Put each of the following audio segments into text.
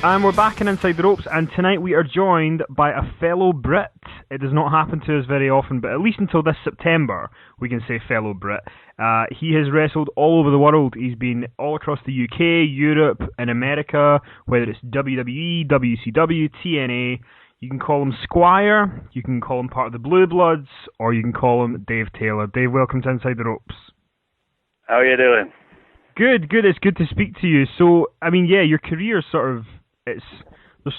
And we're back in Inside the Ropes, and tonight we are joined by a fellow Brit. It does not happen to us very often, but at least until this September, we can say fellow Brit. He has wrestled all over the world. He's been all across the UK, Europe, and America, whether it's WWE, WCW, TNA. You can call him Squire, you can call him part of the Blue Bloods, or you can call him Dave Taylor. Dave, welcome to Inside the Ropes. How are you doing? Good. It's good to speak to you. So, I mean, yeah, your career sort of, there's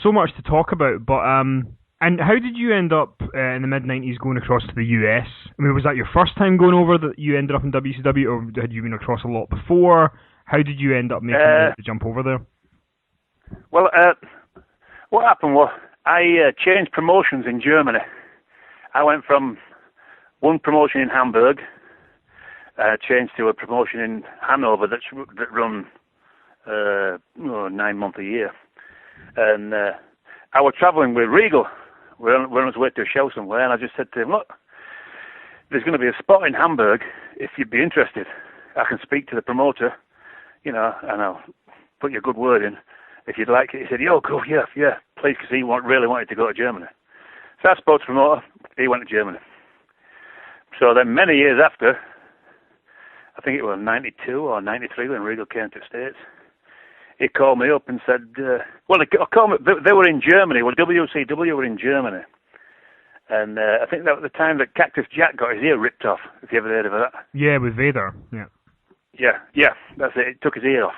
so much to talk about, but, and how did you end up in the mid-90s going across to the US? I mean, was that your first time going over that you ended up in WCW, or had you been across a lot before? How did you end up making the jump over there? Well, what happened was I changed promotions in Germany. I went from one promotion in Hamburg, changed to a promotion in Hanover that run 9 months a year. And I was travelling with Regal. We're on his way to a show somewhere, and I just said to him, look, there's going to be a spot in Hamburg if you'd be interested. I can speak to the promoter, and I'll put you a good word in if you'd like it. He said, yo, cool, yeah, please, because he really wanted to go to Germany. So I spoke to the promoter, he went to Germany. So then many years after, I think it was 92 or 93 when Regal came to the States, he called me up and said, they were in Germany. Well, WCW were in Germany. And I think that was the time that Cactus Jack got his ear ripped off, if you ever heard of that. Yeah, with Vader, yeah. Yeah, that's it. It took his ear off.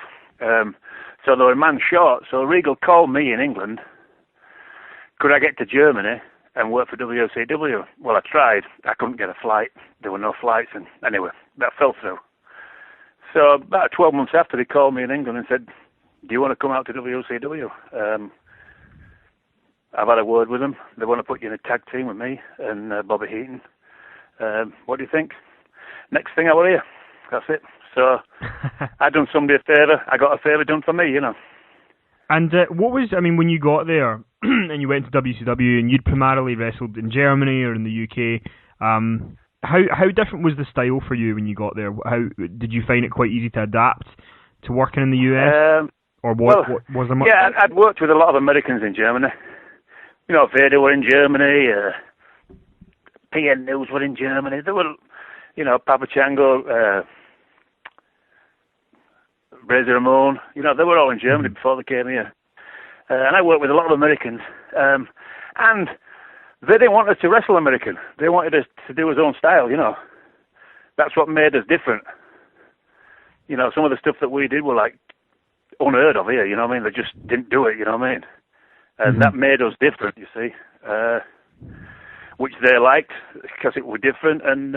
So they were a man short. So Regal called me in England. Could I get to Germany and work for WCW? Well, I tried. I couldn't get a flight. There were no flights. And anyway, that fell through. So about 12 months after, he called me in England and said, do you want to come out to WCW? I've had a word with them. They want to put you in a tag team with me and Bobby Heaton. What do you think? Next thing I will hear. That's it. So I done somebody a favour. I got a favour done for me, And what was, when you got there and you went to WCW and you'd primarily wrestled in Germany or in the UK, how different was the style for you when you got there? How did you find it quite easy to adapt to working in the US? Or what was there much? Yeah, I'd worked with a lot of Americans in Germany. Vader were in Germany, PN News were in Germany. There were, Papa Chango, Razor Ramon, they were all in Germany before they came here. And I worked with a lot of Americans. And they didn't want us to wrestle American. They wanted us to do his own style, That's what made us different. Some of the stuff that we did were like unheard of here, They just didn't do it, And that made us different, you see. Which they liked because it was different. And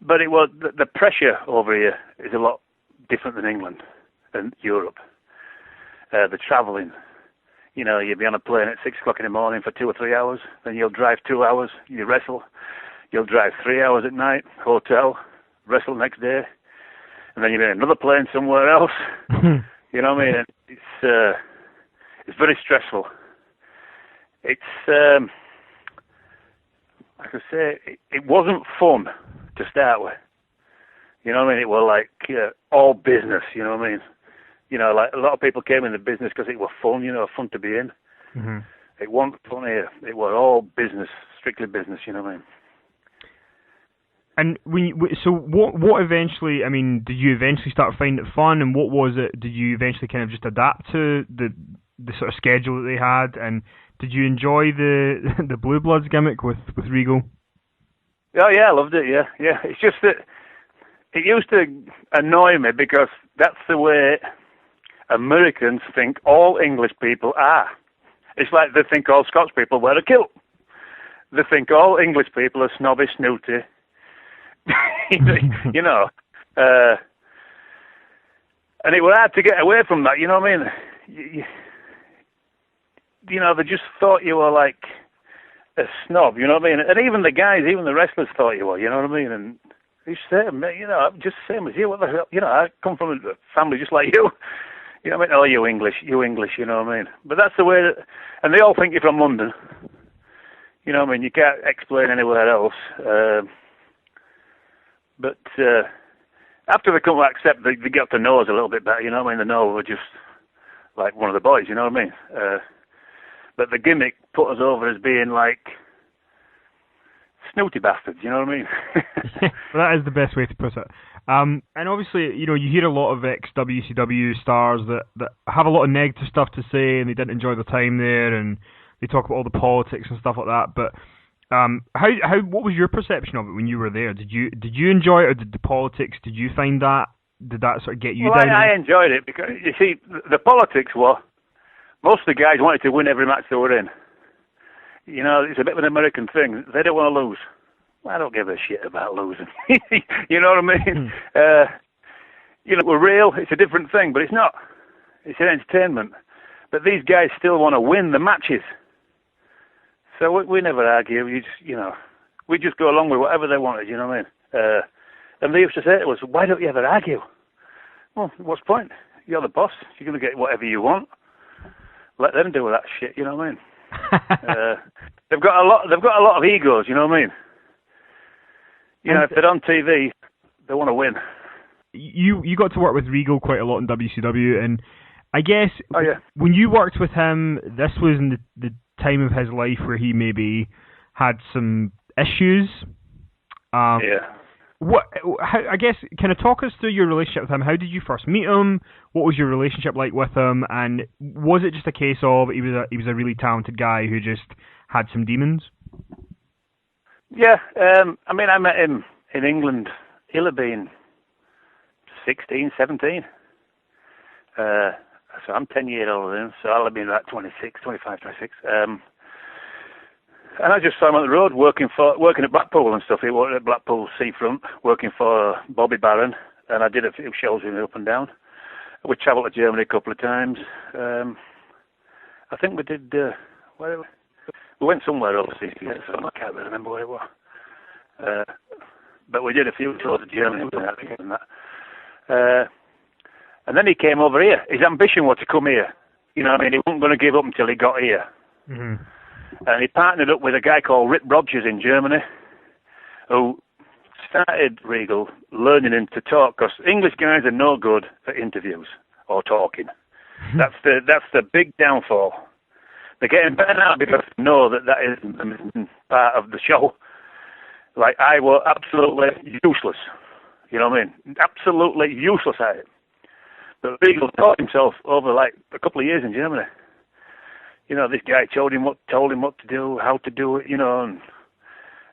but it was the pressure over here is a lot different than England and Europe. The travelling. You'll be on a plane at 6 o'clock in the morning for 2 or 3 hours, then you'll drive 2 hours, you wrestle, you'll drive 3 hours at night, hotel, wrestle next day, and then you're in another plane somewhere else. You know what I mean? It's very stressful. It's, like I say, it wasn't fun to start with. You know what I mean? It was like all business, you know what I mean? Like a lot of people came in the business because it was fun, fun to be in. Mm-hmm. It wasn't fun here. It was all business, strictly business, you know what I mean? And what eventually, did you eventually start finding it fun, and what was it, did you eventually kind of just adapt to the sort of schedule that they had, and did you enjoy the Blue Bloods gimmick with Regal? Oh yeah, I loved it, yeah. It's just that it used to annoy me because that's the way Americans think all English people are. It's like they think all Scots people wear a kilt. They think all English people are snobby, snooty. And it was hard to get away from that, you know what I mean? They just thought you were like a snob, you know what I mean? And even the guys, even the wrestlers thought you were, you know what I mean? And you say, I'm just the same as you. What the hell? I come from a family just like you. You know what I mean? Oh, you English, you know what I mean? But that's the way and they all think you're from London. You know what I mean? You can't explain anywhere else. But after they come to accept, they get to know us a little bit better, you know what I mean? They know we're just like one of the boys, you know what I mean? But the gimmick put us over as being like snooty bastards, you know what I mean? Well, that is the best way to put it. And obviously, you hear a lot of ex-WCW stars that have a lot of negative stuff to say, and they didn't enjoy the time there, and they talk about all the politics and stuff like that. But what was your perception of it when you were there? Did you enjoy it, or did the politics? Did you find that? Did that sort of get you down? I enjoyed it because you see, the politics were most of the guys wanted to win every match they were in. It's a bit of an American thing. They don't want to lose. I don't give a shit about losing. You know what I mean? We're real. It's a different thing, but it's not. It's an entertainment. But these guys still want to win the matches. So we never argue. We just go along with whatever they wanted. You know what I mean? And they used to say to us, "Why don't you ever argue?" Well, what's the point? You're the boss. You're going to get whatever you want. Let them do that shit. You know what I mean? They've got a lot of egos. You know what I mean? If they're on TV, they want to win. You got to work with Regal quite a lot in WCW, and I guess when you worked with him, this was in the time of his life where he maybe had some issues. I guess, can you talk us through your relationship with him? How did you first meet him? What was your relationship like with him? And was it just a case of he was a really talented guy who just had some demons? Yeah, I met him in England. He'll have been 16, 17. So I'm 10 years older than him, so I'll have been about 26, 25, 26. And I just saw him on the road working at Blackpool and stuff. He worked at Blackpool Seafront, working for Bobby Barron, and I did a few shows with him up and down. We travelled to Germany a couple of times. I think we did. We went somewhere overseas together, so I can't really remember where it was. But we did a few tours to Germany and that. And then he came over here. His ambition was to come here. He wasn't going to give up until he got here. Mm-hmm. And he partnered up with a guy called Rip Rogers in Germany, who started Regal learning him to talk, because English guys are no good at interviews or talking. That's the big downfall. They're getting better now because they know that is part of the show. Like, I was absolutely useless. You know what I mean? Absolutely useless at it. But Regal taught himself over like a couple of years in Germany. This guy told him what to do, how to do it,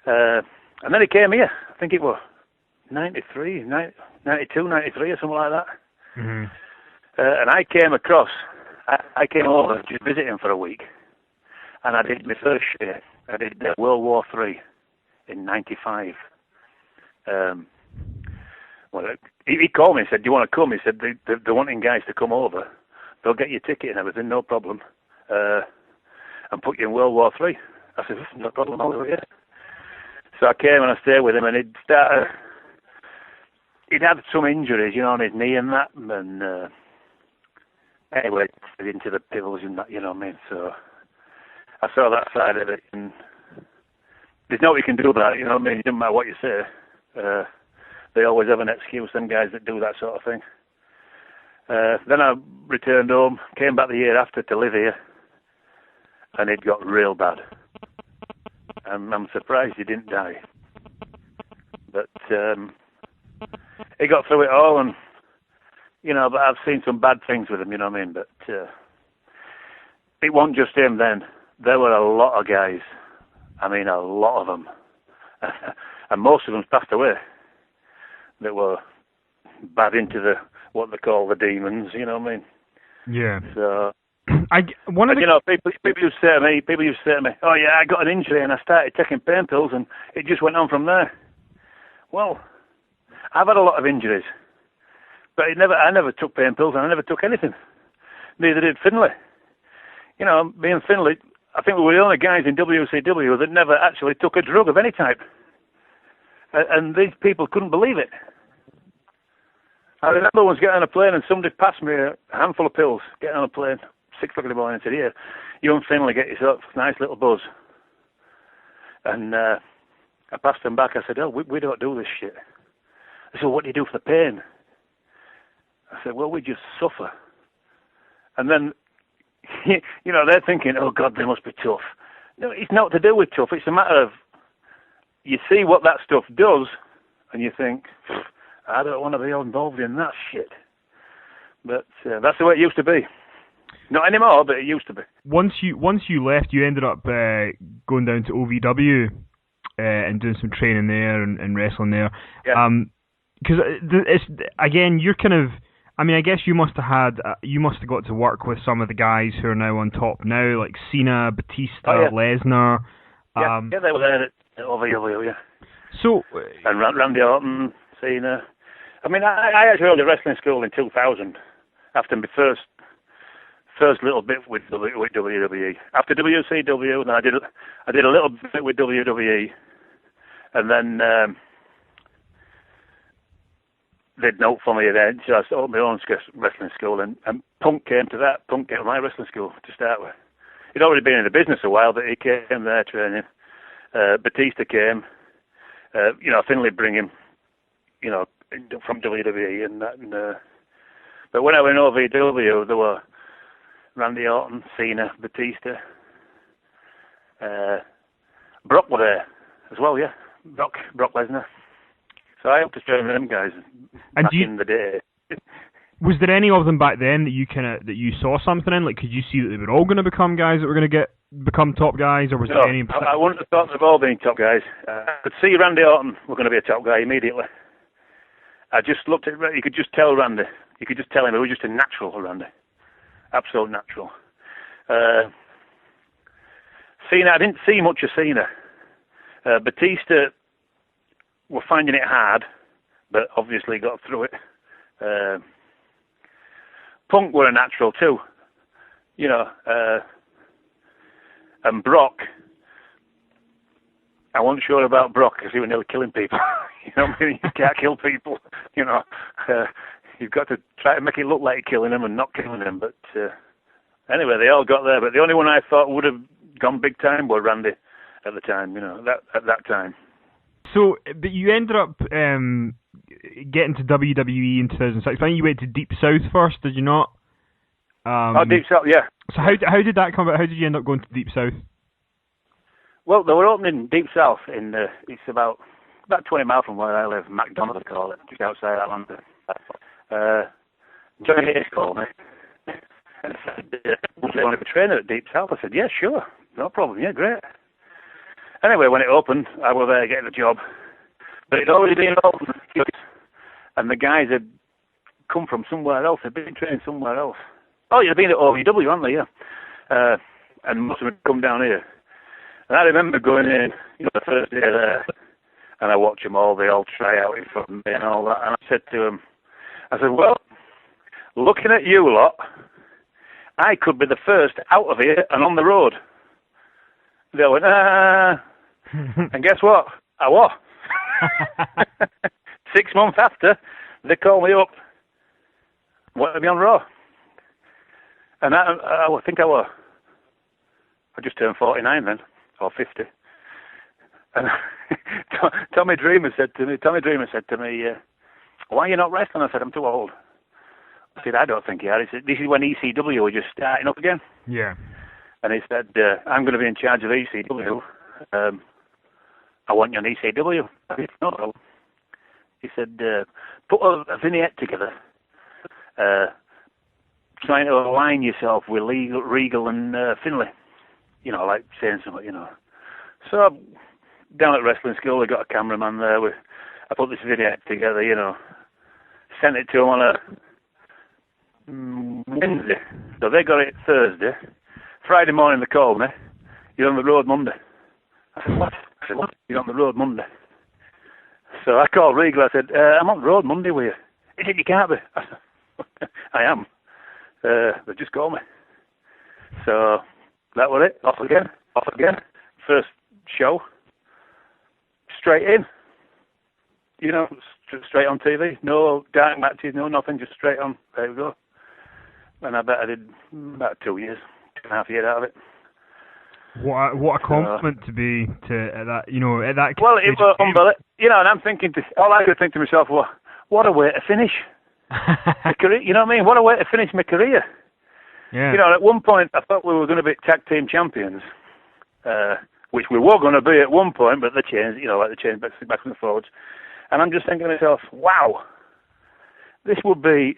and then he came here. I think it was 92, 93 or something like that. Mm-hmm. And I came across, I came over to visit him for a week, and I did my first year. I did World War III in 95. He called me and said, "Do you want to come?" He said, they're wanting guys to come over. They'll get your ticket and everything, no problem. And put you in World War III. I said, "No problem, I'll do it." So I came and I stayed with him, and he'd had some injuries, on his knee and that, and anyway, into the pills and that, you know what I mean? So I saw that side of it, and there's no way you can do that, you know what I mean? It doesn't matter what you say. They always have an excuse, them guys that do that sort of thing. Then I returned home, came back the year after to live here, and it got real bad. And I'm surprised he didn't die. But he got through it all, and, but I've seen some bad things with him, you know what I mean? But it wasn't just him then. There were a lot of guys. I mean, a lot of them. And most of them passed away that were bad into what they call the demons, you know what I mean? Yeah. So, people used to say to me, "Oh yeah, I got an injury and I started taking pain pills and it just went on from there." Well, I've had a lot of injuries, but I never took pain pills and I never took anything. Neither did Finlay. Me and Finlay, I think we were the only guys in WCW that never actually took a drug of any type. And these people couldn't believe it. I remember once getting on a plane and somebody passed me a handful of pills, getting on a plane, 6 o'clock in the morning, and said, "Here, you and Finlay get yourself a nice little buzz." And I passed them back. I said, "Oh, we don't do this shit." They said, "What do you do for the pain?" I said, "Well, we just suffer." And then, they're thinking, oh, God, they must be tough. No, it's not to do with tough. It's a matter of you see what that stuff does, and you think, I don't want to be involved in that shit. But that's the way it used to be. Not anymore, but it used to be. Once you left, you ended up going down to OVW and doing some training there and wrestling there. Yeah. Because again, you're kind of. I mean, I guess you must have got to work with some of the guys who are now on top now, like Cena, Batista, Lesnar. Yeah, they were there at OVW, yeah. So. And Randy Orton, Cena. I mean, I actually went to wrestling school in 2000 after my first little bit with WWE. After WCW, then I did a little bit with WWE, and then they'd note for me then, so I started my own wrestling school, and Punk came to that. Punk came to my wrestling school to start with. He'd already been in the business a while, but he came there training. Batista came. Finlay bring him, from WWE and that. But when I went over OVW, there were Randy Orton, Cena, Batista, Brock were there as well, yeah. Brock Lesnar. So I helped to train them guys back in the day. Was there any of them back then that you saw something in? Like, could you see that they were all going to become guys that were going to become top guys, or was there any? I wouldn't have thought they've all been top guys. I could see Randy Orton were going to be a top guy immediately. I just looked at. You could just tell Randy. You could just tell him he was just a natural, Randy. Absolute natural. Cena, I didn't see much of Cena. Batista were finding it hard, but obviously got through it. Punk were a natural too, and Brock, I wasn't sure about Brock because he was nearly killing people. You can't kill people, you've got to try to make it look like you're killing them and not killing them, but anyway, they all got there, but the only one I thought would have gone big time was Randy at the time, at that time. So, but you ended up getting to WWE in 2006. I think you went to Deep South first, did you not? Deep South, yeah. So how did that come about? How did you end up going to Deep South? Well, they were opening Deep South in it's about 20 miles from where I live, Smackdown they call it, just outside Atlanta. Johnny Hayes called me and said, would you want to be a trainer at Deep South? I said, yeah, sure, no problem, yeah, great. Anyway, when it opened, I was there getting the job. But it had already been open, and the guys had come from somewhere else. They'd been trained somewhere else. Oh, you'd been at OVW, hadn't they? Yeah. And most of them had come down here. And I remember going in, the first day there, and I watched them all. They all try out in front of me and all that. And I said to them, well, looking at you lot, I could be the first out of here and on the road. They went, and guess what? I was. 6 months after, they called me up. Want to be on Raw? And I think I just turned 49 then, or 50. And Tommy Dreamer said to me, why are you not wrestling? I said, I'm too old. I said, I don't think you are. He said, this is when ECW was just starting up again. Yeah. And he said, I'm going to be in charge of ECW. I want you on ECW. I said, no. He said, put a vignette together, trying to align yourself with Regal and Finlay. Like saying something, So down at wrestling school, I got a cameraman there. I put this vignette together, sent it to him on a Wednesday. So they got it Thursday. Friday morning they called me. You're on the road Monday. I said, what? You're on the road Monday. So I called Regal. I said, I'm on the road Monday with you. He said, you can't be. I said, I am. They just called me. So that was it. Off again. First show. Straight in. Straight on TV. No dark matches, no nothing, just straight on. There we go. And I bet I did about 2 years, 2.5 years out of it. What a compliment to be at that, at that. Well, it was unbelievable, and I'm thinking, all I could think to myself was, what a way to finish my career. You know what I mean? What a way to finish my career. Yeah. You know, at one point I thought we were going to be tag team champions, which we were going to be at one point, but they changed. You know, like they changed back and forwards. And I'm just thinking to myself, wow, this would be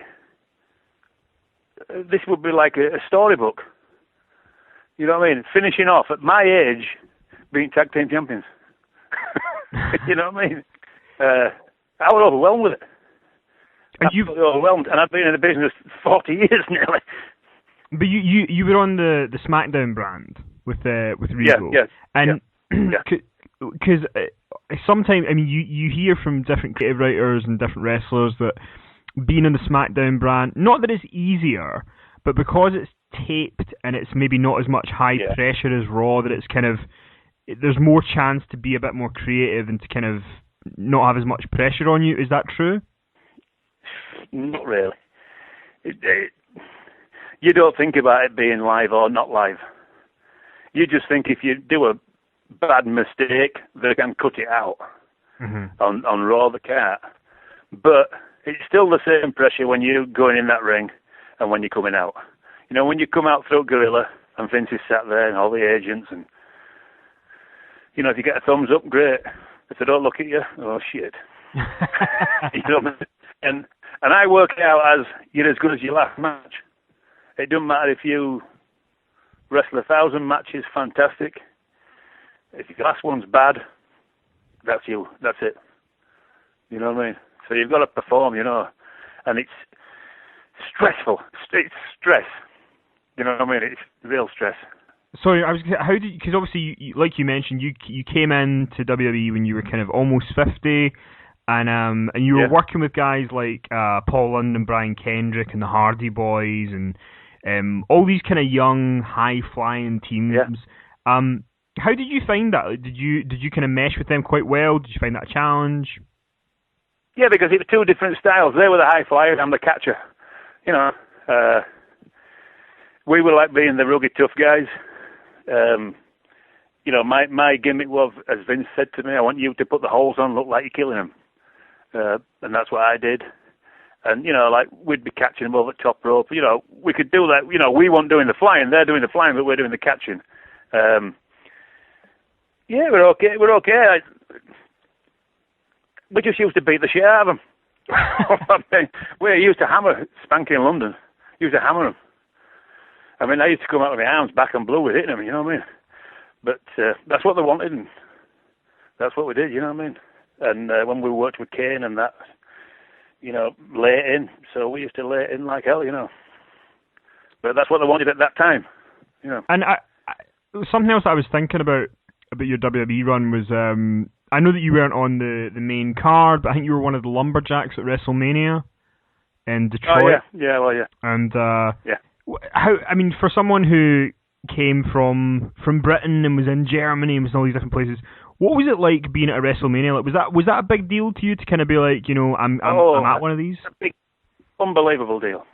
like a storybook. You know what I mean? Finishing off at my age, being tag team champions. You know what I mean? I was overwhelmed with it. Absolutely overwhelmed, and I've been in the business 40 years nearly. But you were on the Smackdown brand with Regal. Yeah. And Yeah. because sometimes, I mean, you hear from different creative writers and different wrestlers that being on the Smackdown brand, not that it's easier, but because it's taped and it's maybe not as much high pressure as Raw, that it's kind of, there's more chance to be a bit more creative and to kind of not have as much pressure on you. Is that true? Not really. You don't think about it being live or not live. You just think if you do a bad mistake, they can cut it out. On Raw, they can't. But it's still the same pressure when you're going in that ring and when you're coming out. You know, when you come out through Gorilla and Vince is sat there and all the agents, and you know, if you get a thumbs up, great. If they don't look at you, oh shit. You know, and I work it out as you're as good as your last match. It doesn't matter if you wrestle 1,000 matches, fantastic. If your last one's bad, that's you. That's it. You know what I mean? So you've got to perform, you know, and it's stressful. It's stress. You know what I mean? It's real stress. Sorry, I was. How did? Because obviously, like you mentioned, you came into WWE when you were kind of almost 50, and you were working with guys like Paul London, Brian Kendrick, and the Hardy Boys, and all these kind of young, high flying teams. Yeah. How did you find that? Did you kind of mesh with them quite well? Did you find that a challenge? Yeah, because it was two different styles. They were the high flyers, I'm the catcher. You know, we were like being the rugged tough guys. You know, my gimmick was, as Vince said to me, I want you to put the holes on, look like you're killing them. And that's what I did. And, you know, like, we'd be catching them over the top rope. You know, we could do that. You know, we weren't doing the flying. They're doing the flying, but we're doing the catching. Yeah, we're okay. We're okay. We just used to beat the shit out of them. I mean, we used to hammer Spanky in London. Used to hammer them. I mean, I used to come out with my arms back and blue with hitting them, you know what I mean? But that's what they wanted, and that's what we did, you know what I mean? And when we worked with Kane and that, you know, lay it in. So we used to lay it in like hell, you know. But that's what they wanted at that time, you know. And something else I was thinking about your WWE run was, I know that you weren't on the main card, but I think you were one of the lumberjacks at WrestleMania in Detroit. Oh, yeah, well, yeah. And, yeah. How, I mean, for someone who came from Britain and was in Germany and was in all these different places, what was it like being at a WrestleMania? Like, was that a big deal to you to kind of be like, you know, I'm at one of these? A big, unbelievable deal.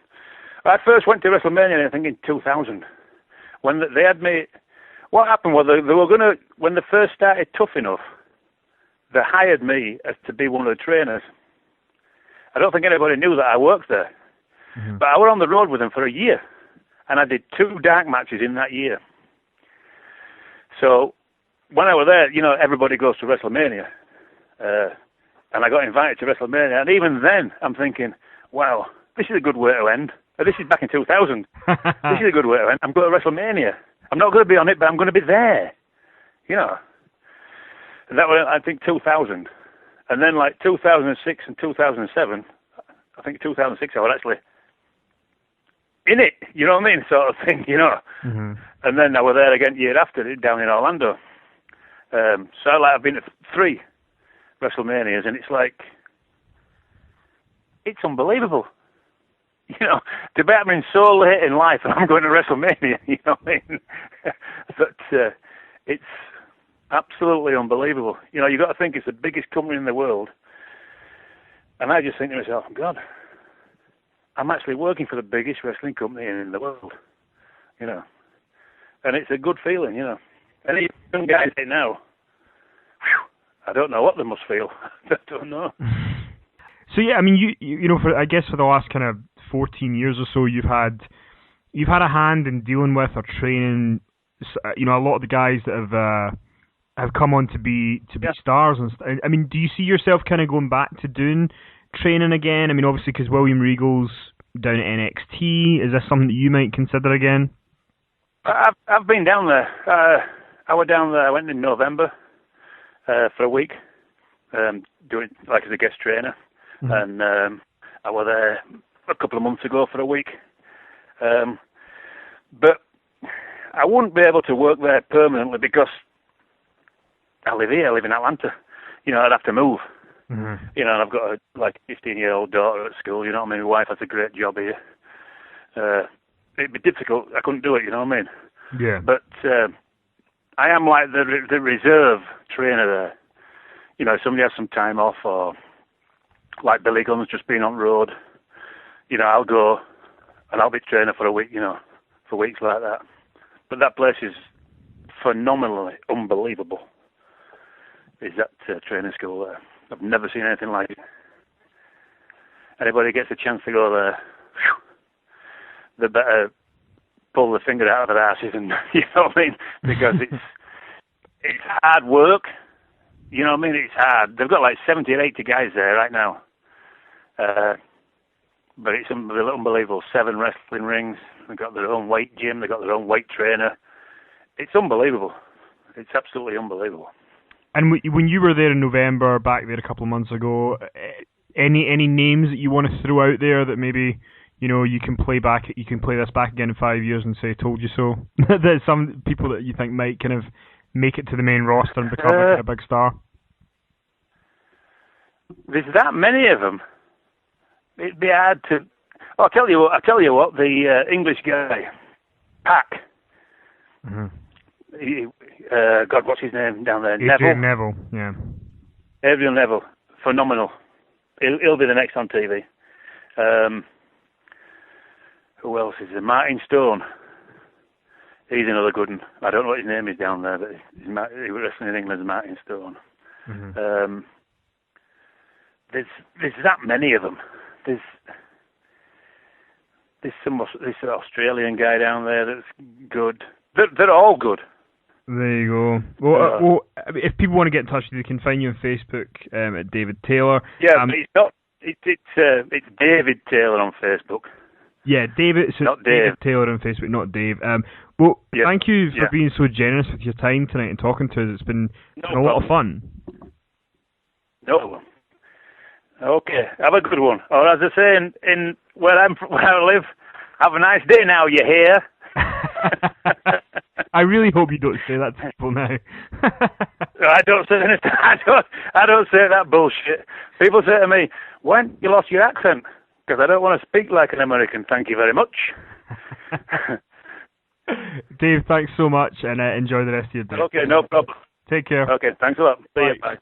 I first went to WrestleMania, I think, in 2000. When they had me, what happened was they were going to, when they first started Tough Enough, they hired me as to be one of the trainers. I don't think anybody knew that I worked there. Mm-hmm. But I was on the road with them for a year. And I did 2 dark matches in that year. So when I was there, you know, everybody goes to WrestleMania. And I got invited to WrestleMania. And even then, I'm thinking, wow, this is a good way to end. This is back in 2000. This is a good way to end. I'm going to WrestleMania. I'm not going to be on it, but I'm going to be there. You know. And that was, I think, 2000. And then, like, 2006 and 2007, I think 2006, I was actually in it, you know what I mean, sort of thing, you know. Mm-hmm. And then I was there again the year after, down in Orlando. So I've been to 3 WrestleManias, and it's like, it's unbelievable. You know, to be happening so late in life, and I'm going to WrestleMania, you know what I mean? But it's absolutely unbelievable. You know, you've got to think it's the biggest company in the world. And I just think to myself, God, I'm actually working for the biggest wrestling company in the world, you know. And it's a good feeling, you know. And these young guys say now, I don't know what they must feel. I don't know. So yeah, I mean, you know, I guess for the last kind of 14 years or so, you've had you've had a hand in dealing with or training, you know, a lot of the guys that have come on to be stars and I mean, do you see yourself kind of going back to doing training again? I mean, obviously because William Regal's down at NXT, is this something that you might consider again? I've been down there. I went down there. I went in November for a week, doing like as a guest trainer, and I was there a couple of months ago for a week. But I wouldn't be able to work there permanently because I live here. I live in Atlanta. You know, I'd have to move. Mm-hmm. You know, and I've got a 15-year-old daughter at school. You know what I mean? My wife has a great job here. It'd be difficult. I couldn't do it. You know what I mean? Yeah. But I am like the reserve trainer there. You know, if somebody has some time off, or like Billy Gunn's just been on road, you know, I'll go and I'll be trainer for a week. You know, for weeks like that. But that place is phenomenally unbelievable. Is that training school there? I've never seen anything like it. Anybody gets a chance to go there, they better pull the finger out of their asses, and you know what I mean, because it's hard work. You know what I mean? It's hard. They've got like 70 or 80 guys there right now, but it's unbelievable. 7 wrestling rings. They've got their own weight gym. They've got their own weight trainer. It's unbelievable. It's absolutely unbelievable. And when you were there in November, back there a couple of months ago, any names that you want to throw out there that maybe, you know, you can play this back again in 5 years and say "told you so"? There's some people that you think might kind of make it to the main roster and become a big star. There's that many of them. It'd be hard to. Oh, I'll tell you what. The English guy, Pac. Mm-hmm. God, what's his name down there? Neville, yeah. Adrian Neville, phenomenal. He'll be the next on TV. Who else is there? Martin Stone. He's another good one. I don't know what his name is down there, but he was wrestling in England as Martin Stone. Mm-hmm. There's that many of them. There's this Australian guy down there that's good. They're all good. There you go. Well, if people want to get in touch with you, they can find you on Facebook at David Taylor. Yeah, but it's not. It's David Taylor on Facebook. Yeah, David. So not Dave. David Taylor on Facebook, not Dave. Thank you for being so generous with your time tonight and talking to us. It's been a lot of fun. No problem. Okay, have a good one. Or as I say in where I live, have a nice day now. You hear? I really hope you don't say that to people now. I don't say anything. I don't say that bullshit. People say to me, "When you lost your accent?" Because I don't want to speak like an American. Thank you very much. Dave, thanks so much, and enjoy the rest of your day. Okay, no problem. Take care. Okay, thanks a lot. See Bye. you. Bye.